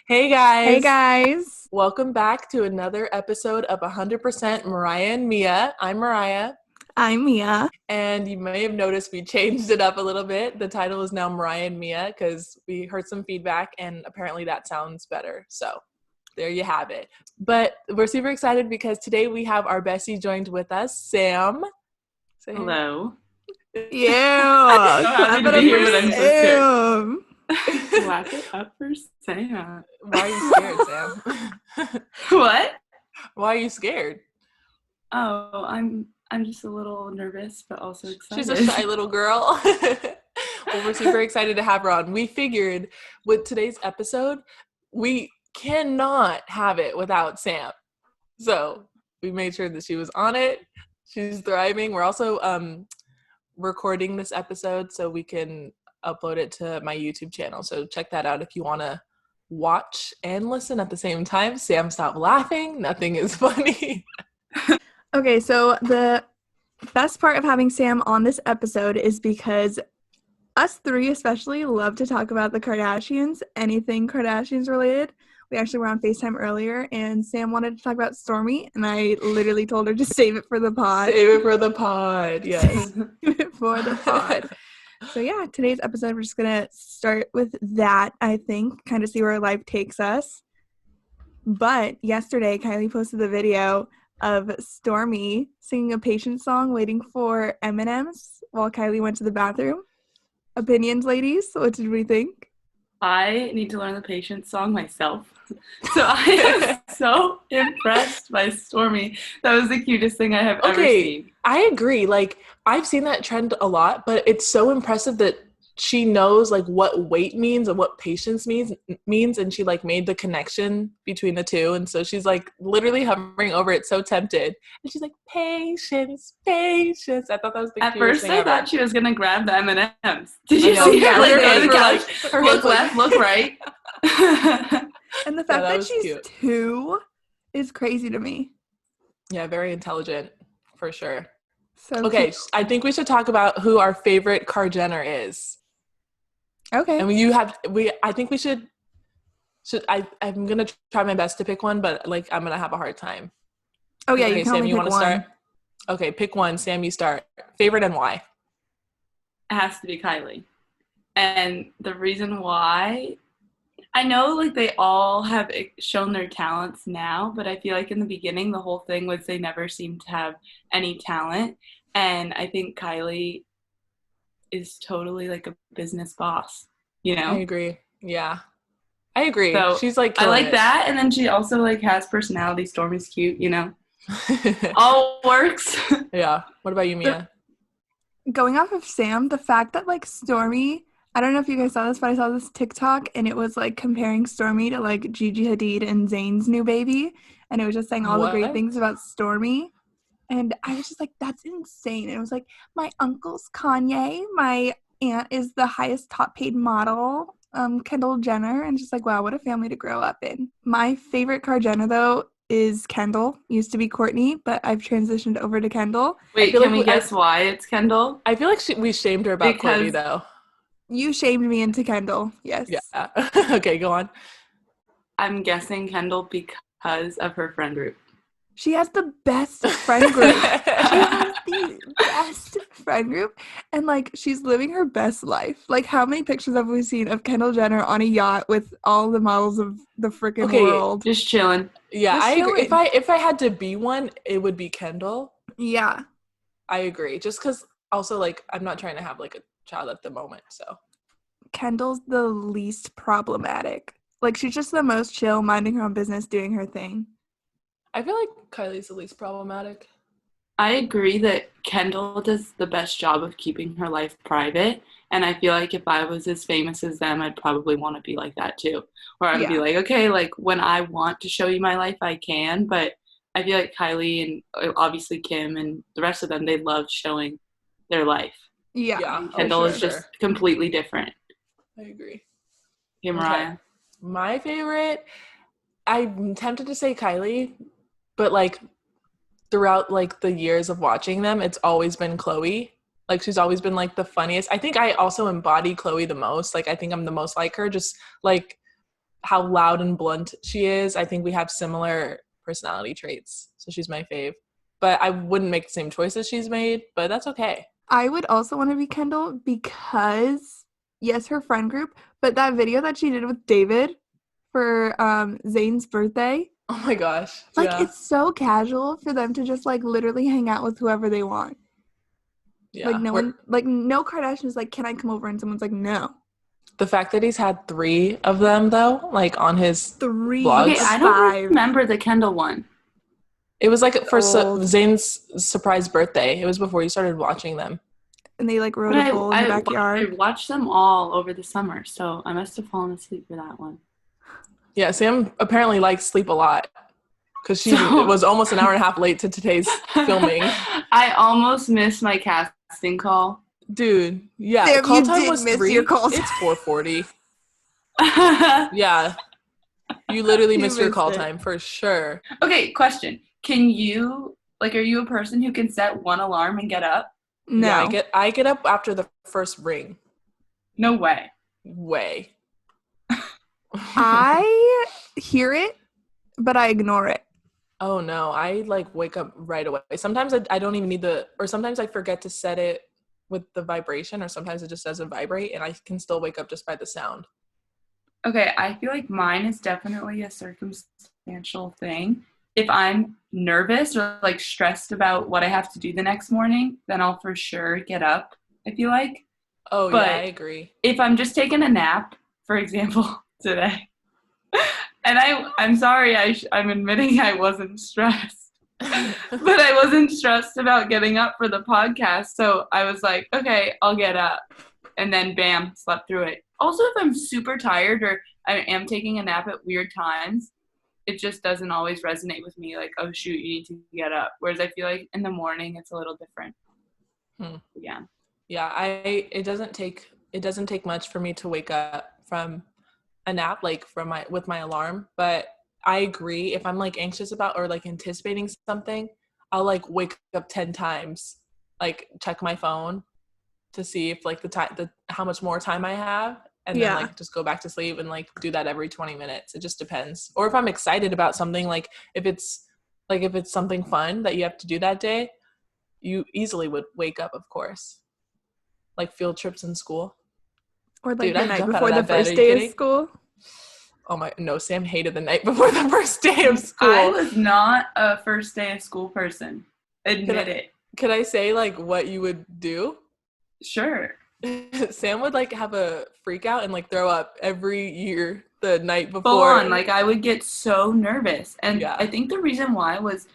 Hey Hey guys, guys, welcome back to another episode of 100% Mariah and Mia. I'm Mariah, I'm Mia. and you may have noticed we changed it up a little bit. The title is now Mariah and Mia because we heard some feedback and apparently that sounds better. So there you have it. But we're super excited because today we have our bestie joined with us, Sam. Say hey. Hello. Yeah, So happy clap to it be up here, for but I'm so scared. Sam. Clap it up for Sam. Why are you scared, Sam? What? Why are you scared? Oh, I'm just a little nervous, but also She's excited. a shy little girl. Well, we're super excited to have her on. We figured with today's episode, we cannot have it without Sam. So we made sure that she was on it. She's thriving. We're also recording this episode so we can upload it to my YouTube channel. So check that out if you want to watch and listen at the same time. Sam, stop laughing. Nothing is funny. Okay, so the best part of having Sam on this episode is because us three especially love to talk about the Kardashians, anything Kardashians related. We actually were on FaceTime earlier and Sam wanted to talk about Stormy and I literally told her to save it for the pod. Save it for the pod. Yes. Save it for the pod. So yeah, today's episode, we're just going to start with that, I think, kind of see where life takes us. But yesterday, Kylie posted the video of Stormy singing a Patient song waiting for M&Ms while Kylie went to the bathroom. Opinions, ladies? What did we think? I need to learn the Patience song myself. So I am so impressed by Stormy. That was the cutest thing I have ever seen. I agree. Like, I've seen that trend a lot, but it's so impressive that she knows like what wait means and what patience means, and she like made the connection between the two, and so she's like literally hovering over it, so tempted, and she's like, patience, patience. I thought that was the At cutest first, thing I ever. thought she was gonna grab the M&Ms. Did you know. see her? Like, Her on hands the were couch, like- her look hands like- left, look right. And the fact that that was she's cute. 2 is crazy to me. Yeah, very intelligent for sure. So Okay, cute. I think we should talk about who our favorite Jenner is. Okay. And I think we should I'm gonna try my best to pick one, but like I'm gonna have a hard time. Oh yeah, Okay, you can Sam, only you pick want to one. start? Okay, pick one. Sam, you start. Favorite and why? It has to be Kylie. And the reason why, I know like they all have shown their talents now, but I feel like in the beginning, the whole thing was they never seemed to have any talent. And I think Kylie is totally like a business boss, you I know? agree. Yeah, I agree. So She's like I killing like it. that. And then she also like has personality. Stormy's cute, you know? All works. Yeah. What about you, Mia? Going off of Sam, the fact that like Stormy, I don't know if you guys saw this, but I saw this TikTok and it was like comparing Stormy to like Gigi Hadid and Zayn's new baby, and it was just saying all the great What? things about Stormy. And I was just like, that's insane. And it was like, my uncle's Kanye, my aunt is the highest top paid model, Kendall Jenner, and just like, wow, what a family to grow up in. My favorite Jenner though is Kendall. Used to be Courtney, but I've transitioned over to Kendall. Wait, feel can like we guess why it's Kendall? I feel like we shamed her about Courtney Because though. You shamed me into Kendall, yes. Yeah. Okay, go on. I'm guessing Kendall because of her friend group. She has the best friend group. She has the best friend group, and like she's living her best life. Like, how many pictures have we seen of Kendall Jenner on a yacht with all the models of the freaking world? Just chilling. Yeah, Just I agree. chilling. If I had to be one, it would be Kendall. Yeah. I agree. Just because also like I'm not trying to have like a child at the moment, so. Kendall's the least problematic. Like, she's just the most chill, minding her own business, doing her thing. I feel like Kylie's the least problematic. I agree that Kendall does the best job of keeping her life private. And I feel like if I was as famous as them, I'd probably want to be like that too. Where I'd be like, okay, like when I want to show you my life, I can. But I feel like Kylie and obviously Kim and the rest of them, they love showing their life. Yeah. And Kendall is just completely different. I agree. Yeah, Mariah. Okay. My favorite, I'm tempted to say Kylie, but like throughout like the years of watching them, it's always been Chloe. Like she's always been like the funniest. I think I also embody Chloe the most. Like I think I'm the most like her. Just like how loud and blunt she is. I think we have similar personality traits. So she's my fave. But I wouldn't make the same choices she's made, but that's okay. I would also want to be Kendall because, yes, her friend group, but that video that she did with David for Zayn's birthday. Oh my gosh. Like, yeah. it's so casual for them to just, like, literally hang out with whoever they want. Yeah. Like, no Kardashian is like, can I come over? And someone's like, no. The fact that he's had 3 of them, though, like, on his 3 vlogs. Okay, I don't remember the Kendall one. It was, like, for Zayn's surprise birthday. It was before you started watching them. And they, like, rode a bull in the backyard. I watched them all over the summer, so I must have fallen asleep for that one. Yeah, Sam apparently likes sleep a lot because she was almost an hour and a half late to today's filming. I almost missed my casting call. Dude, yeah. Sam, call you time did was miss 3. your call time. It's 4:40. Yeah. You literally missed your call time for sure. Okay, question. Can you, like, are you a person who can set one alarm and get up? No. Yeah, I get up after the first ring. No way. I hear it, but I ignore it. Oh no, I like wake up right away. Sometimes I don't even need or sometimes I forget to set it with the vibration, or sometimes it just doesn't vibrate and I can still wake up just by the sound. Okay, I feel like mine is definitely a circumstantial thing. If I'm nervous or like stressed about what I have to do the next morning, then I'll for sure get up, I feel like. Oh, but yeah, I agree. If I'm just taking a nap, for example, today, and I'm sorry, I'm admitting I wasn't stressed, but I wasn't stressed about getting up for the podcast, so I was like, okay, I'll get up, and then bam, slept through it. Also, if I'm super tired or I am taking a nap at weird times, it just doesn't always resonate with me, like, oh shoot, you need to get up, whereas I feel like in the morning it's a little different. Yeah, it doesn't take much for me to wake up from a nap, like with my alarm, but I agree, if I'm like anxious about or like anticipating something, I'll like wake up 10 times, like check my phone to see if like how much more time I have, and then like just go back to sleep, and like do that every 20 minutes. It just depends. Or if I'm excited about something, like if it's something fun that you have to do that day, you easily would wake up, of course. Like field trips in school. Or like the night before the first day of school. Oh my, no, Sam hated the night before the first day of school. I was not a first day of school person. Admit it. Could I say like what you would do? Sure. Sam would like have a freak out and like throw up every year the night before. Full on, like I would get so nervous. And I think the reason why was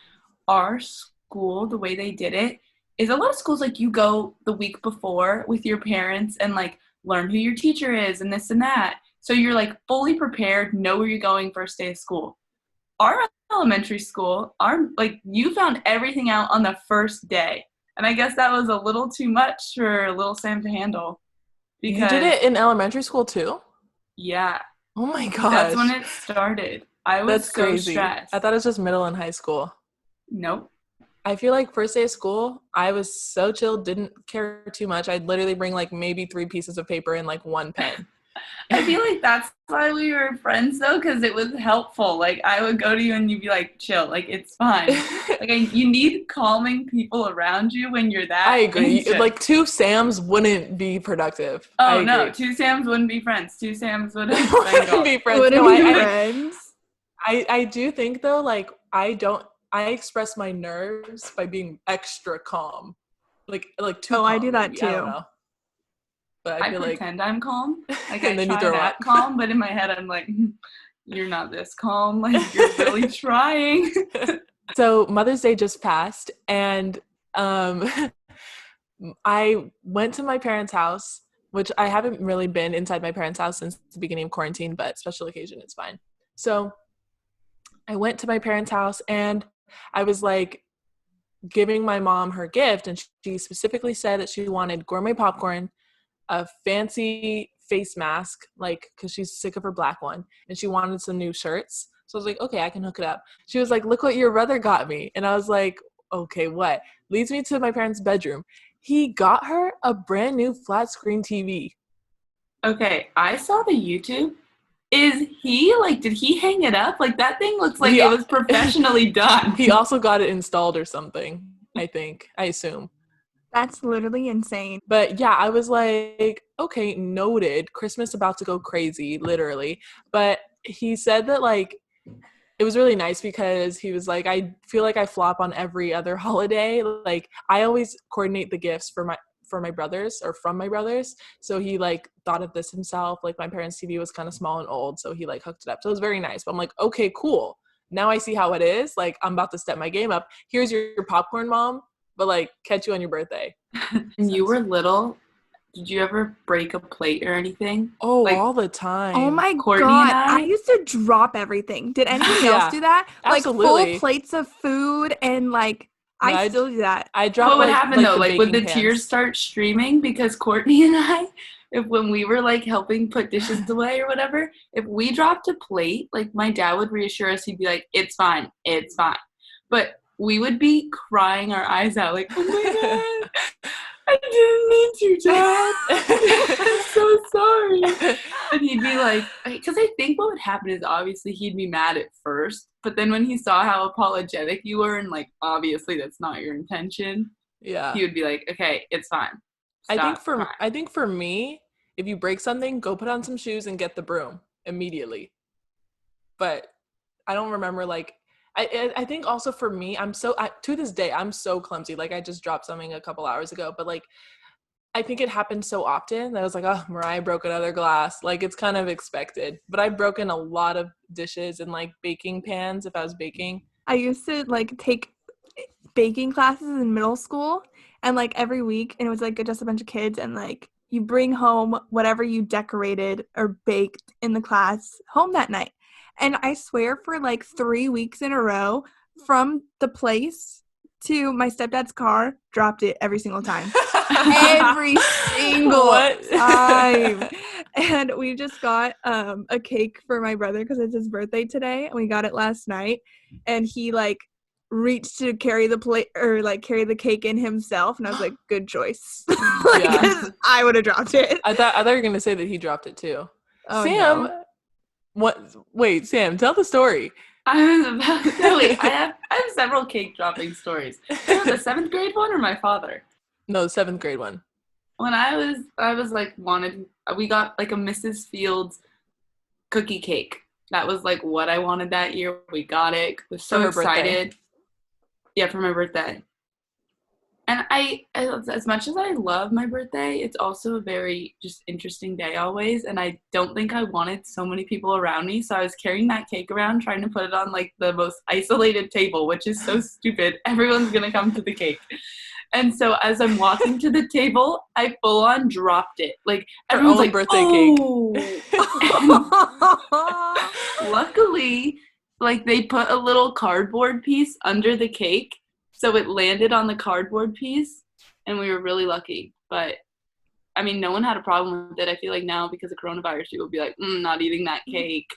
our school, the way they did it, is a lot of schools like you go the week before with your parents and like learn who your teacher is and this and that. So you're like fully prepared, know where you're going first day of school. Our elementary school, you found everything out on the first day. And I guess that was a little too much for little Sam to handle. You did it in elementary school too? Yeah. Oh my gosh. That's when it started. I was so crazy. Stressed. I thought it was just middle and high school. Nope. I feel like first day of school, I was so chill, didn't care too much. I'd literally bring like maybe 3 pieces of paper and like 1 pen. I feel like that's why we were friends though, because it was helpful. Like I would go to you and you'd be like, chill, like it's fine. Like you need calming people around you when you're that. I agree. anxious. Like 2 Sams wouldn't be productive. Oh no, 2 Sams wouldn't be friends. 2 Sams wouldn't be friends. Wouldn't be friends. I do think though, like I express my nerves by being extra calm. Like too calm. I do that maybe. too. I don't know. But I feel pretend I'm calm. Like and I then try that calm, but in my head I'm like, you're not this calm. Like you're really trying. So Mother's Day just passed, and I went to my parents' house, which I haven't really been inside my parents' house since the beginning of quarantine, but special occasion, it's fine. So I went to my parents' house, and I was like giving my mom her gift, and she specifically said that she wanted gourmet popcorn, a fancy face mask, like because she's sick of her black one, and she wanted some new shirts. So I was like, okay, I can hook it up. She was like, look what your brother got me. And I was like, okay, what? Leads me to my parents' bedroom. He got her a brand new flat screen TV. Okay, I saw the YouTube Is he, like, did he hang it up? Like, that thing looks like it was professionally done. He also got it installed or something, I assume. That's literally insane. But yeah, I was like, okay, noted. Christmas about to go crazy, literally. But he said that, like, it was really nice because he was like, I feel like I flop on every other holiday. Like, I always coordinate the gifts for my brothers or from my brothers. So he, like, thought of this himself. Like, my parents' TV was kind of small and old, so he, like, hooked it up. So it was very nice. But I'm like, okay, cool. Now I see how it is. Like, I'm about to step my game up. Here's your popcorn, Mom. But, like, catch you on your birthday. When you were little, did you ever break a plate or anything? Oh, like, all the time. Oh my Courtney God. and I used to drop everything. Did anybody Yeah, else do that? absolutely. Like full plates of food and like No, I still do that. I dropped what would happen though? Like, would the baking tears pans. start streaming because Courtney and I, when we were like helping put dishes away or whatever, if we dropped a plate, like my dad would reassure us. He'd be like, "It's fine, it's fine," but we would be crying our eyes out, like, "Oh my God, I didn't mean to, Dad. I'm so sorry." And he'd be like, because I think what would happen is obviously he'd be mad at first, but then when he saw how apologetic you were and, like, obviously that's not your intention, Yeah. he would be like, "Okay, it's fine. I Stop think for me, if you break something, go put on some shoes and get the broom immediately. But I don't remember, like, I think also for me, to this day, I'm so clumsy. Like, I just dropped something a couple hours ago, but, like, I think it happens so often that I was like, oh, Mariah broke another glass. Like, it's kind of expected. But I've broken a lot of dishes and, like, baking pans if I was baking. I used to like take baking classes in middle school and like every week, and it was like just a bunch of kids, and like you bring home whatever you decorated or baked in the class home that night. And I swear for like 3 weeks in a row, from the place to my stepdad's car, dropped it every single time. Every single time. And we just got a cake for my brother because it's his birthday today, and we got it last night, and he like reached to carry the plate or like carry the cake in himself, and I was like, good choice. Like, Yeah. I would have dropped it. I thought you were gonna say that he dropped it too. Oh, Sam, no. what? Wait, Sam, tell the story. I was about to no, wait, I have several cake dropping stories. The 7th grade one or my father? No, the 7th grade one. When I was like we got like a Mrs. Fields cookie cake. That was like what I wanted that year. We got it. Was so excited. Yeah, for my birthday. And as much as I love my birthday, it's also a very just interesting day always. And I don't think I wanted so many people around me. So I was carrying that cake around, trying to put it on like the most isolated table, which is so stupid. Everyone's going to come to the cake. And so as I'm walking to the table, I full on dropped it. Like, everyone's like, birthday cake. Luckily, like, they put a little cardboard piece under the cake, so it landed on the cardboard piece, and we were really lucky. But I mean, no one had a problem with it. I feel like now, because of coronavirus, people would be like, not eating that cake.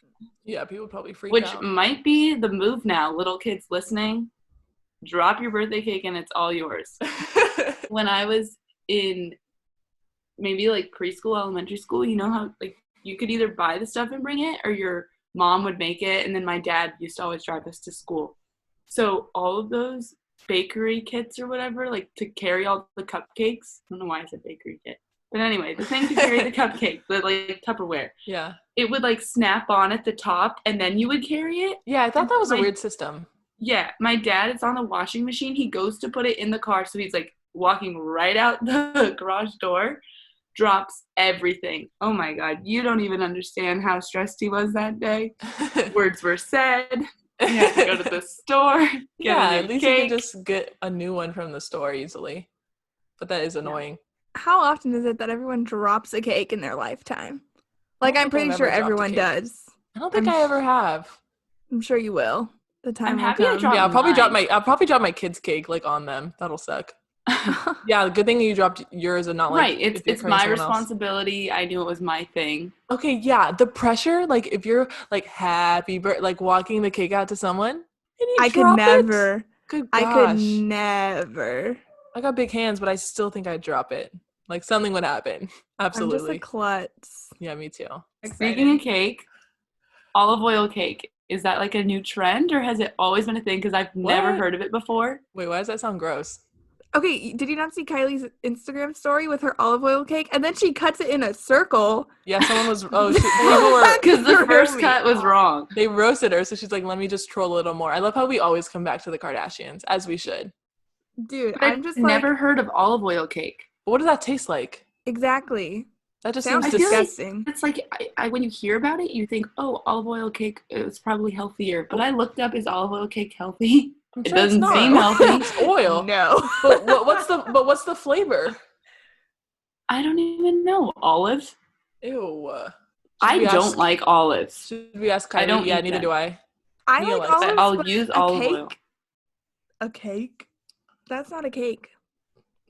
Yeah, people probably freak out. Which might be the move now. Little kids listening, drop your birthday cake and it's all yours. When I was in maybe like preschool, elementary school, you know how like you could either buy the stuff and bring it, or your mom would make it, and then my dad used to always drive us to school. So all of those bakery kits or whatever, like to carry all the cupcakes. I don't know why I said bakery kit. But anyway, the thing to carry the cupcake, the like Tupperware. Yeah. It would like snap on at the top, and then you would carry it. Yeah, I thought that was a weird system. Yeah, my dad, it's on the washing machine. He goes to put it in the car, so he's like walking right out the garage door, drops everything. Oh my God, you don't even understand how stressed he was that day. Words were said. He had to go to the store, get a new at least cake. you can just get a new one from the store easily. But that is annoying. How often is it that everyone drops a cake in their lifetime? Like, I'm pretty sure everyone does. I don't think I ever have. I'm sure you will. The time I'm will happy I come. dropped Yeah, mine. I'll probably drop my kids' cake like on them. That'll suck. Yeah, good thing you dropped yours and not like right. It's my responsibility. I knew it was my thing. Okay, yeah, the pressure, like if you're like happy, like walking the cake out to someone, and you I could drop never. it. Good gosh. I could never. I got big hands, but I still think I'd drop it. Like something would happen. Absolutely. I'm just a klutz. Yeah, me too. Speaking of cake, olive oil cake. Is that like a new trend or has it always been a thing? Because I've never What? heard of it before. Wait, why does that sound gross? Okay, did you not see Kylie's Instagram story with her olive oil cake? And then she cuts it in a circle. Yeah, someone was. People were. Because the Threw first me cut was off. wrong. They roasted her, so she's like, "Let me just troll a little more." I love how we always come back to the Kardashians, as we should. Dude, But I'm I've just never like, heard of olive oil cake. But what does that taste like? exactly. That just Sounds seems I feel like disgusting. it's like I when you hear about it, you think, oh, olive oil cake is probably healthier. But I looked up, is olive oil cake healthy? I'm It sure it's doesn't not. seem healthy. It's oil. No. But what's the flavor? I don't even know. Olives? Ew. I don't like olives. Should we ask I Kylie? don't Yeah, eat neither them. do I. I Mia like likes But it. olives, I'll but use a olive cake? oil. A cake? That's not a cake.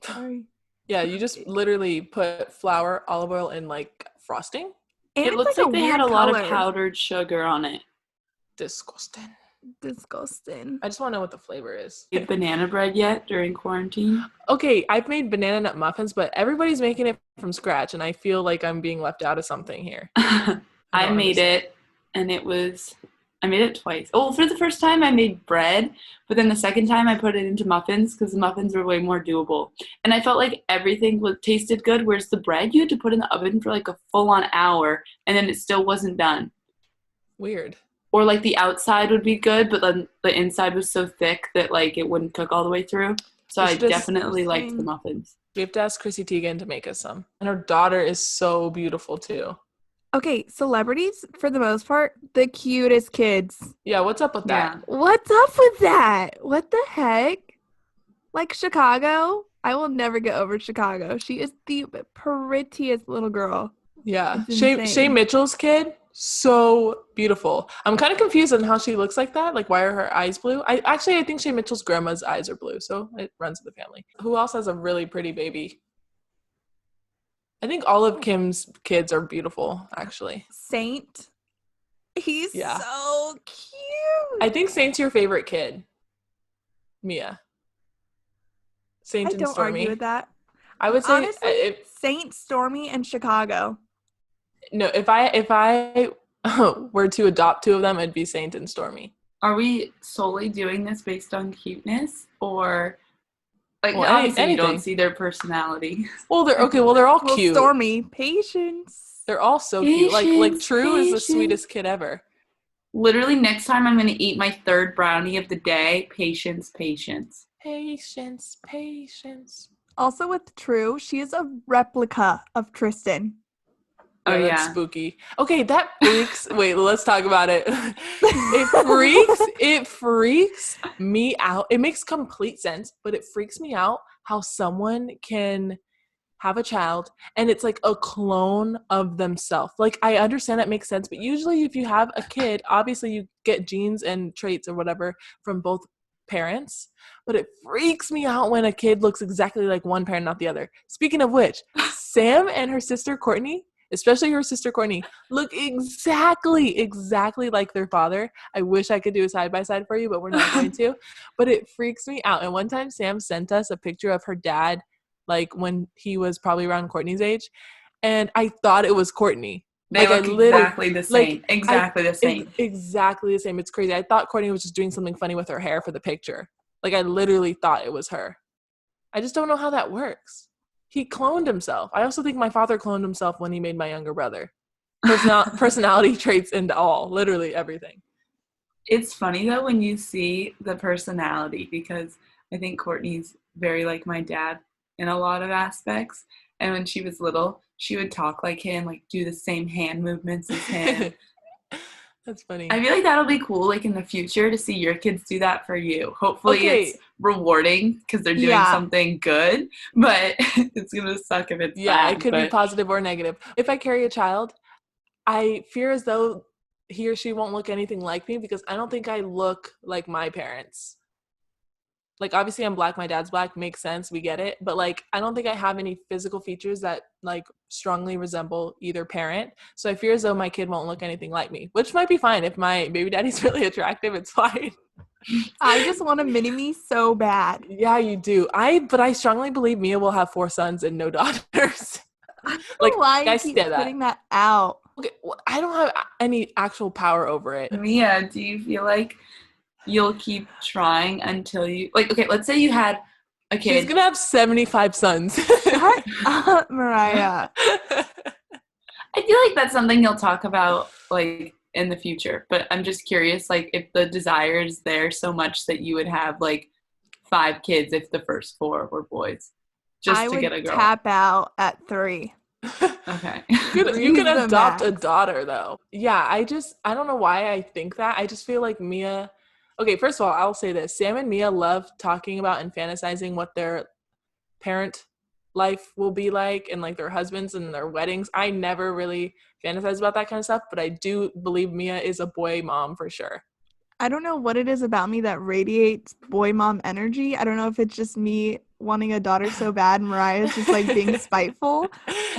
Sorry. Yeah, you just literally put flour, olive oil, and like frosting. And It it's looks like like a they weird had a lot color. of powdered sugar on it. Disgusting. Disgusting. I just want to know what the flavor is. Made banana bread yet during quarantine? Okay, I've made banana nut muffins, but everybody's making it from scratch, and I feel like I'm being left out of something here. I don't made understand. it, and I made it twice. Oh, for the first time I made bread, but then the second time I put it into muffins because the muffins were way more doable. And I felt like everything tasted good, whereas the bread you had to put in the oven for like a full-on hour, and then it still wasn't done. Weird. Or like the outside would be good, but then the inside was so thick that like it wouldn't cook all the way through. So We I should just- definitely liked the Interesting. muffins. We have to ask Chrissy Teigen to make us some. And her daughter is so beautiful too. Okay, celebrities, for the most part, the cutest kids. Yeah, what's up with that? Yeah. What's up with that? What the heck? Like Chicago? I will never get over Chicago. She is the prettiest little girl. Yeah. It's Shay insane. Mitchell's kid, so beautiful. I'm kind of confused on how she looks like that. Like, why are her eyes blue? I think Shay Mitchell's grandma's eyes are blue, so it runs in the family. Who else has a really pretty baby? I think all of Kim's kids are beautiful, actually. Saint. He's Yeah. so cute. I think Saint's your favorite kid. Mia. Saint I and don't Stormy. argue with that. I would say Honestly, Saint, Stormy, and Chicago. if I were to adopt two of them, it'd be Saint and Stormy. Are we solely doing this based on cuteness, or like Well, obviously you anything. don't see their personality? Well, they're all Well, cute. Stormy, patience. They're all so cute. Like Patience, True is the patience. sweetest kid ever. Literally, next time I'm gonna eat my third brownie of the day. Patience, patience. Patience, patience. Also with True, she is a replica of Tristan. Yeah, Oh, that's yeah. spooky. Okay, that freaks. Wait, let's talk about it. It freaks me out. It makes complete sense, but it freaks me out how someone can have a child and it's like a clone of themselves. Like, I understand that makes sense, but usually if you have a kid, obviously you get genes and traits or whatever from both parents, but it freaks me out when a kid looks exactly like one parent, not the other. Speaking of which, Sam and her sister Courtney, especially her sister Courtney, look exactly like their father. I wish I could do a side-by-side for you, but we're not going to. But it freaks me out. And one time Sam sent us a picture of her dad, like when he was probably around Courtney's age, and I thought it was Courtney. They Like, look exactly the same. Exactly the same. Exactly the same. It's crazy. I thought Courtney was just doing something funny with her hair for the picture. Like, I literally thought it was her. I just don't know how that works. He cloned himself. I also think my father cloned himself when he made my younger brother. Personality traits and all, literally everything. It's funny though when you see the personality, because I think Courtney's very like my dad in a lot of aspects. And when she was little, she would talk like him, like do the same hand movements as him. That's funny. I feel like that'll be cool, like in the future, to see your kids do that for you. Hopefully it's rewarding because they're doing something good, but it's gonna suck if it's bad. It could be positive or negative. If I carry a child, I fear as though he or she won't look anything like me because I don't think I look like my parents. Like, obviously I'm black, my dad's black, makes sense, we get it, but like I don't think I have any physical features that like strongly resemble either parent. So I fear as though my kid won't look anything like me, which might be fine. If my baby daddy's really attractive, it's fine. I just want a mini-me so bad. Yeah, you do. But I strongly believe Mia will have 4 sons and no daughters. Like, why guys, keep say that. putting that out? Okay, well, I don't have any actual power over it. Mia, do you feel like you'll keep trying until you like? Okay, let's say you had a kid. She's gonna have 75 sons. Shut up, Mariah. I feel like that's something you'll talk about like in the future, but I'm just curious, like if the desire is there so much that you would have like 5 kids if the first 4 were boys, just I to would get a girl. tap out at 3. Okay. You Three's can the adopt a max. daughter though. Yeah, I don't know why I think that. I just feel like Mia. Okay, first of all, I'll say this: Sam and Mia love talking about and fantasizing what their parent life will be like, and like their husbands and their weddings. I never really fantasize about that kind of stuff, but I do believe Mia is a boy mom for sure. I don't know what it is about me that radiates boy mom energy. I don't know if it's just me wanting a daughter so bad and Mariah's just like being spiteful,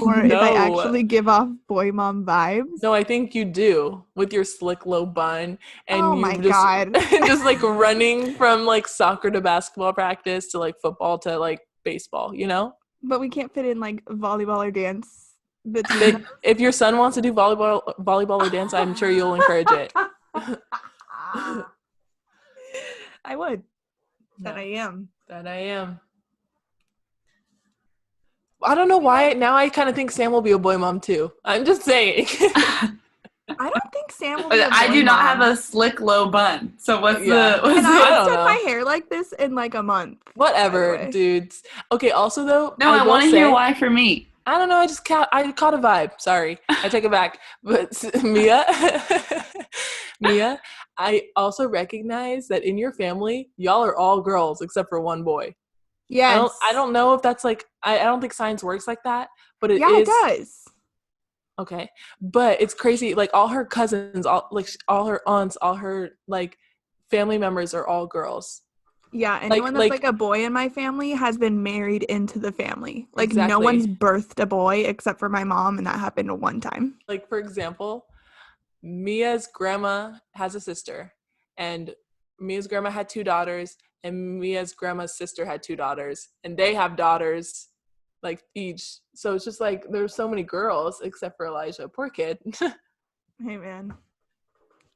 or if I actually give off boy mom vibes. No, I think you do with your slick low bun and Oh you my just God. just like running from like soccer to basketball practice to like football to like baseball, you know? But we can't fit in like volleyball or dance between If your son wants to do volleyball or dance, I'm sure you'll encourage it. I would. No. That I am. That I am. I don't know why. Now I kind of think Sam will be a boy mom too. I'm just saying. I don't think Sam will be a boy I do not mom. have a slick low bun. So what's Yeah. the And I I don't have done know. my hair like this in like a month. Whatever, dudes. Okay, also though, No, I will want to say, hear why for me. I don't know. I caught a vibe. Sorry, I take it back. But Mia, Mia, I also recognize that in your family, y'all are all girls except for one boy. Yes. I don't know if that's like I don't think science works like that, but it Yeah, is. it does. Okay, but it's crazy. Like all her cousins, all her aunts, all her like family members are all girls. Yeah, anyone that's like a boy in my family has been married into the family. Like no Exactly. one's birthed a boy except for my mom, and that happened one time. Like for example, Mia's grandma has a sister, and Mia's grandma had 2 daughters, and Mia's grandma's sister had 2 daughters, and they have daughters like each. So it's just like there's so many girls except for Elijah. Poor kid. Hey man.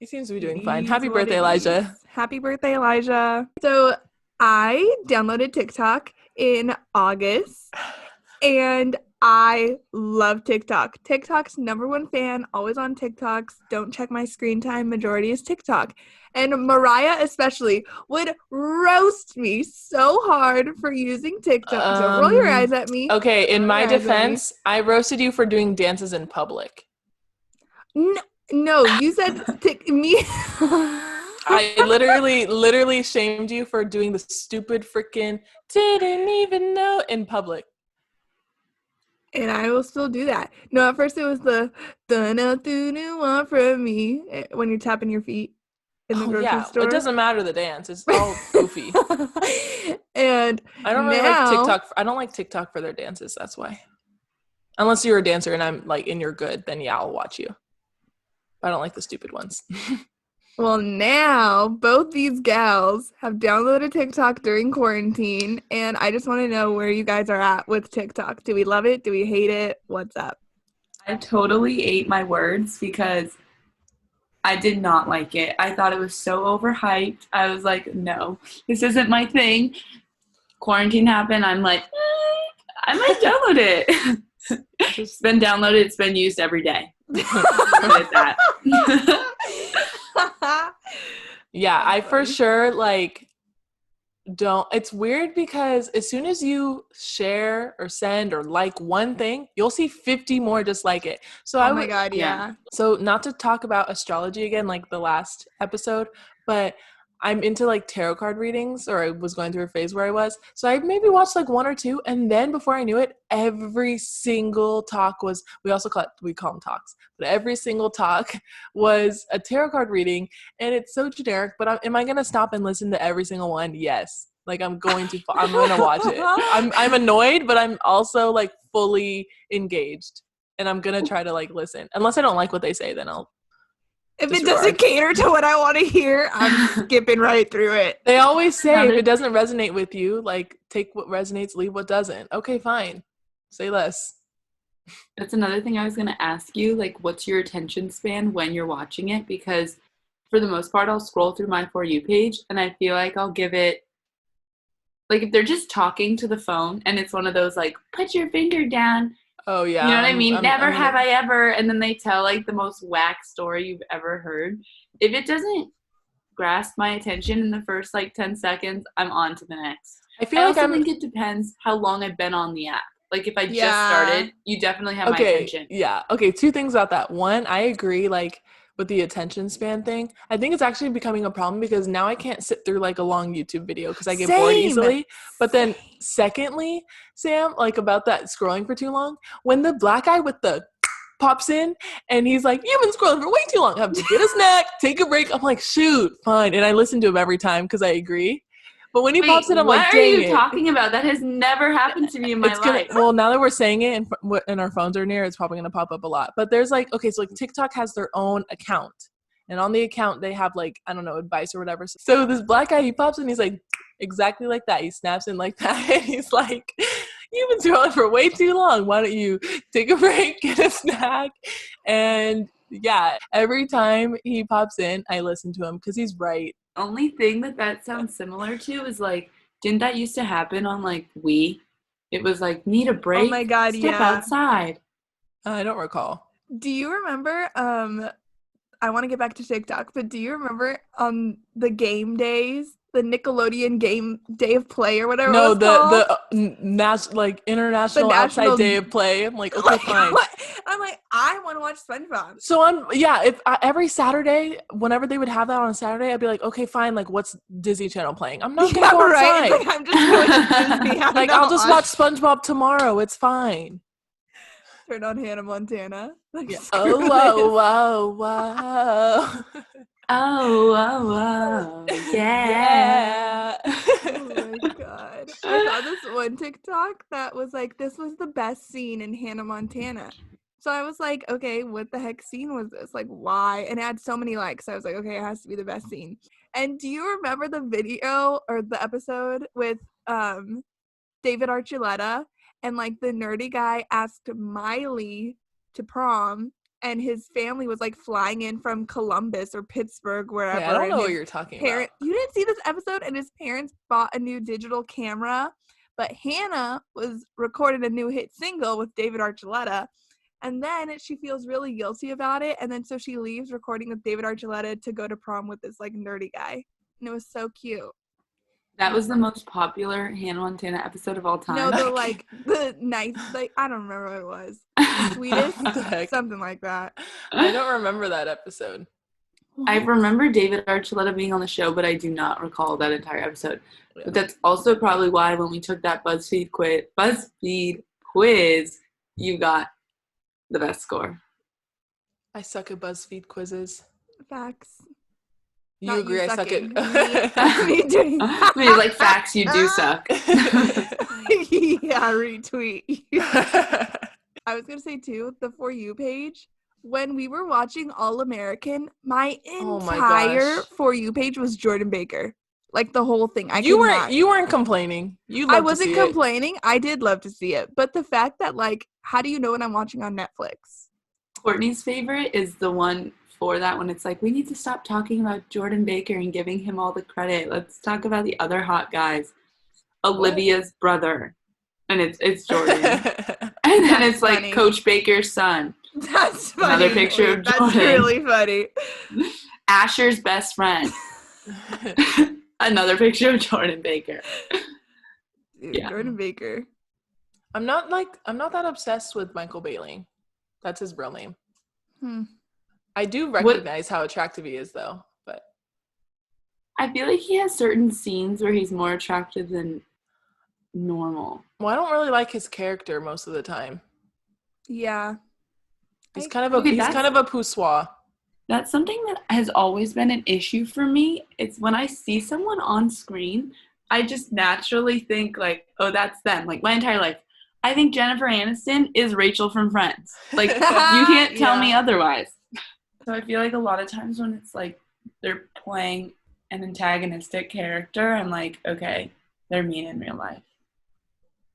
He seems to be doing It fine. is Happy what birthday, it Elijah. is. Happy birthday, Elijah. So I downloaded TikTok in August and I love TikTok. TikTok's #1 fan, always on TikToks. Don't check my screen time. Majority is TikTok. And Mariah especially would roast me so hard for using TikTok. Don't roll your eyes at me. Okay, in my Roll your eyes at me. defense, I roasted you for doing dances in public. No, you said me. I literally shamed you for doing the stupid freaking didn't even know in public. And I will still do that. No, at first it was the one from me when you're tapping your feet in the grocery store. It doesn't matter the dance. It's all goofy. And I don't really like TikTok. I don't like TikTok for their dances. That's why. Unless you're a dancer and I'm like and you're good, then yeah, I'll watch you. But I don't like the stupid ones. Well, now both these gals have downloaded TikTok during quarantine, and I just want to know where you guys are at with TikTok. Do we love it? Do we hate it? What's up? I totally ate my words because I did not like it. I thought it was so overhyped. I was like, no, this isn't my thing. Quarantine happened. I'm like, I might download it. It's been downloaded. It's been used every day. That. Yeah, I for sure like don't. It's weird because as soon as you share or send or like one thing, you'll see 50 more just like it. So oh my God, yeah. So not to talk about astrology again, like the last episode, but I'm into like tarot card readings, or I was going through a phase where I was. So I maybe watched like 1 or 2, and then before I knew it, every single talk was, we call them talks, but every single talk was a tarot card reading, and it's so generic, but am I going to stop and listen to every single one? Yes. Like I'm going to watch it. I'm annoyed, but I'm also like fully engaged, and I'm going to try to like listen. Unless I don't like what they say, then I'll If it doesn't cater to what I want to hear, I'm skipping right through it. They always say if it doesn't resonate with you, like take what resonates, leave what doesn't. Okay, fine. Say less. That's another thing I was going to ask you. Like, what's your attention span when you're watching it? Because for the most part, I'll scroll through my For You page and I feel like I'll give it, like, if they're just talking to the phone and it's one of those, like, put your finger down. Oh yeah. You know what I mean? Never I'm have I ever. And then they tell, like, the most whack story you've ever heard. If it doesn't grasp my attention in the first, like, 10 seconds, I'm on to the next. I feel I like also think it depends how long I've been on the app. Like, if I just started, you definitely have my attention. Yeah. Okay, two things about that. One, I agree, like, with the attention span thing. I think it's actually becoming a problem because now I can't sit through, like, a long YouTube video because I get bored easily. But then, secondly, Sam, like, about that scrolling for too long, when the black guy with the pops in and he's like, you've been scrolling for way too long. I have to get a snack, take a break. I'm like, shoot, fine. And I listen to him every time because I agree. But when he pops in, I'm like, dang it. What are you talking about? That has never happened to me in my life. Well, now that we're saying it and our phones are near, it's probably going to pop up a lot. But there's like, okay, so like TikTok has their own account. And on the account, they have like, I don't know, advice or whatever. So this black guy, he pops in, he's like, exactly like that. He snaps in like that. And he's like, you've been scrolling for way too long. Why don't you take a break, get a snack? And yeah, every time he pops in, I listen to him because he's right. Only thing that sounds similar to is like, didn't that used to happen on like Wii? It was like, need a break? Oh my God, Step outside. I don't recall. Do you remember, I want to get back to TikTok, but do you remember the game days? The Nickelodeon game day of play or whatever no, it was called? like international outside day of play. I'm like, okay, fine. I'm like, I want to watch SpongeBob. So if every Saturday, whenever they would have that on a Saturday, I'd be like, okay, fine. Like, what's Disney Channel playing? I'm not gonna go outside. Like, I'm just going to Disney. Like, I'll just watch SpongeBob tomorrow. It's fine. Turn on Hannah Montana. Like, yeah. Oh, whoa, whoa. Oh, whoa, whoa, yeah. Oh my God. I saw this one TikTok that was like, this was the best scene in Hannah Montana. So I was like, okay, what the heck scene was this? Like, why? And it had so many likes. I was like, okay, it has to be the best scene. And do you remember the video or the episode with David Archuleta? And like the nerdy guy asked Miley to prom. And his family was like flying in from Columbus or Pittsburgh, wherever. I don't know what you're talking about. You didn't see this episode, and his parents bought a new digital camera, but Hannah was recording a new hit single with David Archuleta, and then she feels really guilty about it, and then so she leaves recording with David Archuleta to go to prom with this like nerdy guy, and it was so cute. That was the most popular Hannah Montana episode of all time. No, the nice, like, I don't remember what it was. The sweetest, something like that. I don't remember that episode. I remember David Archuleta being on the show, but I do not recall that entire episode. Yeah. But that's also probably why when we took that BuzzFeed quiz, you got the best score. I suck at BuzzFeed quizzes. Facts. You not agree you I suck at me doing I mean, like facts, you do suck. Yeah, retweet. I was gonna say too, the For You page, when we were watching All American, my entire For You page was Jordan Baker. Like the whole thing. You weren't complaining. I wasn't complaining. I did love to see it. But the fact that, like, how do you know when I'm watching on Netflix? Courtney's favorite is the one for that when it's like, we need to stop talking about Jordan Baker and giving him all the credit. Let's talk about the other hot guys. Olivia's brother. And it's Jordan. And then it's like funny. Coach Baker's son. That's funny. Another picture of Jordan. That's really funny. Asher's best friend. Another picture of Jordan Baker. Dude, yeah. Jordan Baker. I'm not that obsessed with Michael Bailey. That's his real name. I do recognize how attractive he is, though. But I feel like he has certain scenes where he's more attractive than normal. Well, I don't really like his character most of the time. Yeah, he's kind of a poussoir. That's something that has always been an issue for me. It's when I see someone on screen, I just naturally think like, oh, that's them. Like my entire life, I think Jennifer Aniston is Rachel from Friends. Like you can't tell me otherwise. So I feel like a lot of times when it's like they're playing an antagonistic character, I'm like, okay, they're mean in real life.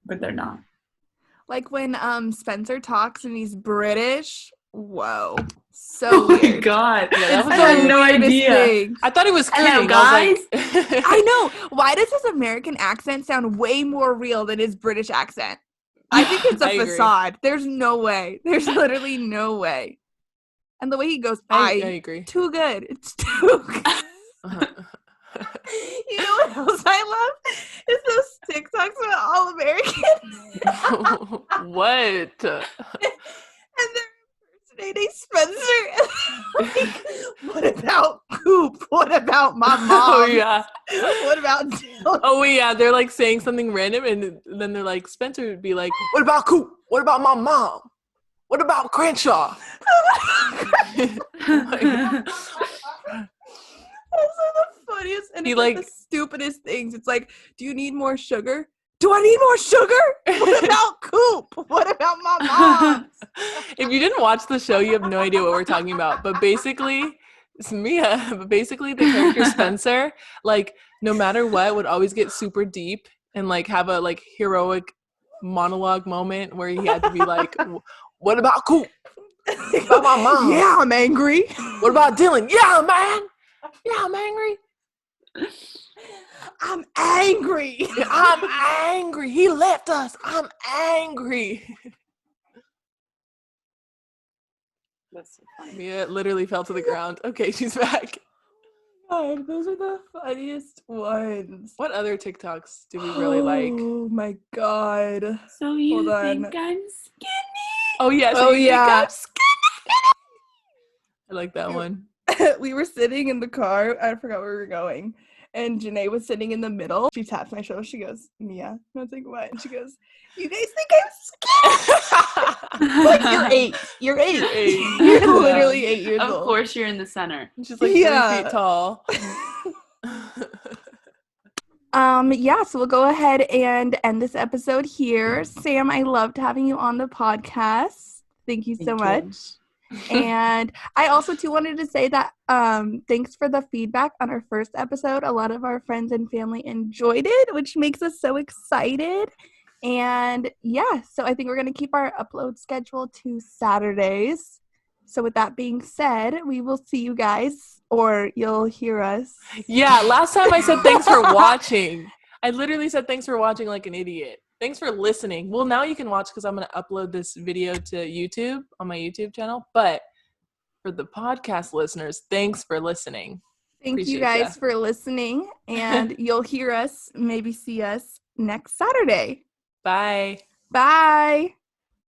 But they're not. Like when Spencer talks and he's British. Whoa. So Oh my weird. god. Yeah, that was I had weird. no Weirdest idea. thing. I thought he was I know, skirting. I was like, I know. Why does his American accent sound way more real than his British accent? I think it's a I agree. facade. There's no way. There's literally no way. And the way he goes, I agree. too good. It's too good. You know what else I love? Is those TikToks about all Americans. What? And they're impersonating Spencer. Like, what about Coop? What about my mom? Oh yeah. What about Dylan? Oh yeah. They're like saying something random, and then they're like, Spencer would be like, "What about Coop? What about my mom? What about Crenshaw?" Oh my God. Those are the funniest and He, it's like like- the stupidest things. It's like, do you need more sugar? Do I need more sugar? What about Coop? What about my mom? If you didn't watch the show, you have no idea what we're talking about. But basically, it's Mia. But basically, the character Spencer, like, no matter what, would always get super deep and like have a like heroic monologue moment where he had to be like, "What about Coop? What about my mom? Yeah, I'm angry. What about Dylan? Yeah, man. Yeah, I'm angry. I'm angry. I'm angry. He left us. I'm angry." That's so funny. Mia literally fell to the ground. Okay, she's back. God, those are the funniest ones. What other TikToks do we really like? Oh my god. So you Hold on. think I'm skinny? Oh yeah. Oh, yeah. I like that one. We were sitting in the car. I forgot where we were going. And Janae was sitting in the middle. She taps my shoulder. She goes, Mia. And I was like, what? And she goes, you guys think I'm skinny? Like, you're 8. You're 8. You're 8. You're Yeah. literally 8 years Of old. course you're in the center. She's like Yeah. 3 feet tall. Yeah, so we'll go ahead and end this episode here. Sam, I loved having you on the podcast. Thank you so Thank you. much. And I also too wanted to say that thanks for the feedback on our first episode. A lot of our friends and family enjoyed it, which makes us so excited. And yeah, so I think we're going to keep our upload schedule to Saturdays. So with that being said, we will see you guys, or you'll hear us. Yeah, last time I said thanks for watching. I literally said thanks for watching like an idiot. Thanks for listening. Well, now you can watch because I'm going to upload this video to YouTube on my YouTube channel. But for the podcast listeners, thanks for listening. Thank you Appreciate guys ya. for listening, and you'll hear us, maybe see us next Saturday. Bye. Bye.